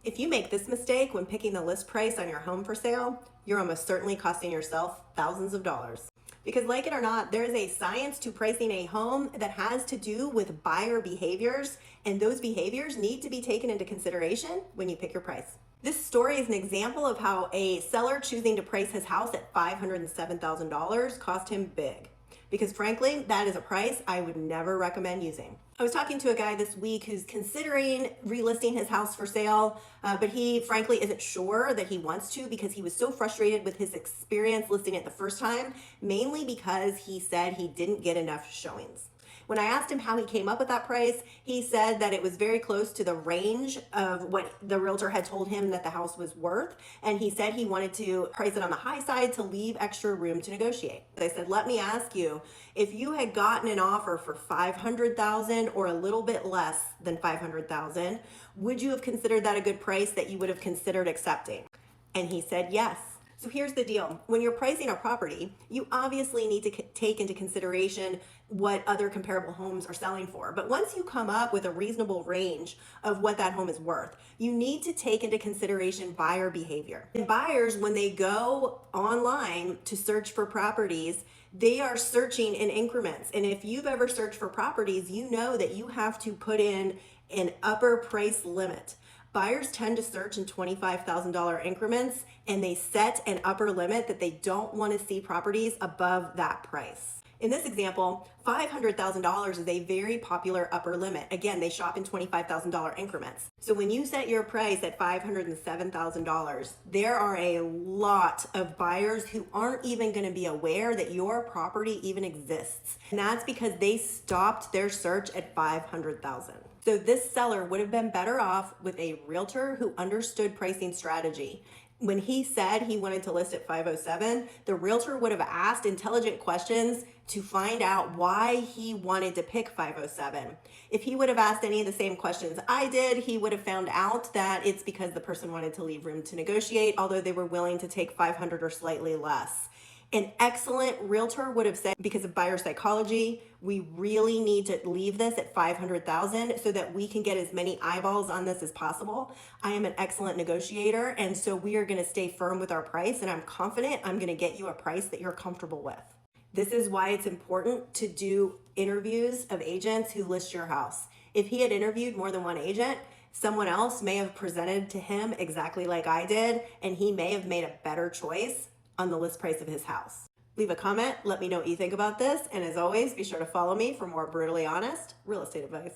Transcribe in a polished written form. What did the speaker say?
If you make this mistake when picking the list price on your home for sale, you're almost certainly costing yourself thousands of dollars. Because, like it or not, there is a science to pricing a home that has to do with buyer behaviors, and those behaviors need to be taken into consideration when you pick your price. This story is an example of how a seller choosing to price his house at $507,000 cost him big. Because frankly, that is a price I would never recommend using. I was talking to a guy this week who's considering relisting his house for sale, but he frankly isn't sure that he wants to because he was so frustrated with his experience listing it the first time, mainly because he said he didn't get enough showings. When I asked him how he came up with that price, he said that it was very close to the range of what the realtor had told him that the house was worth. And he said he wanted to price it on the high side to leave extra room to negotiate. I said, let me ask you, if you had gotten an offer for $500,000 or a little bit less than $500,000, would you have considered that a good price that you would have considered accepting? And he said yes. So here's the deal. When you're pricing a property, you obviously need to take into consideration what other comparable homes are selling for. But once you come up with a reasonable range of what that home is worth, you need to take into consideration buyer behavior. And buyers, when they go online to search for properties, they are searching in increments. And if you've ever searched for properties, you know that you have to put in an upper price limit. Buyers tend to search in $25,000 increments, and they set an upper limit that they don't want to see properties above that price. In this example, $500,000 is a very popular upper limit. Again, they shop in $25,000 increments. So when you set your price at $507,000, there are a lot of buyers who aren't even going to be aware that your property even exists. And that's because they stopped their search at $500,000. So this seller would have been better off with a realtor who understood pricing strategy. When he said he wanted to list at 507, the realtor would have asked intelligent questions to find out why he wanted to pick 507. If he would have asked any of the same questions I did, he would have found out that it's because the person wanted to leave room to negotiate, although they were willing to take 500 or slightly less. An excellent realtor would have said, because of buyer psychology, we really need to leave this at 500,000 so that we can get as many eyeballs on this as possible. I am an excellent negotiator, and so we are going to stay firm with our price, and I'm confident I'm going to get you a price that you're comfortable with. This is why it's important to do interviews of agents who list your house. If he had interviewed more than one agent, someone else may have presented to him exactly like I did, and he may have made a better choice on the list price of his house. Leave a comment, let me know what you think about this, and as always, be sure to follow me for more brutally honest real estate advice.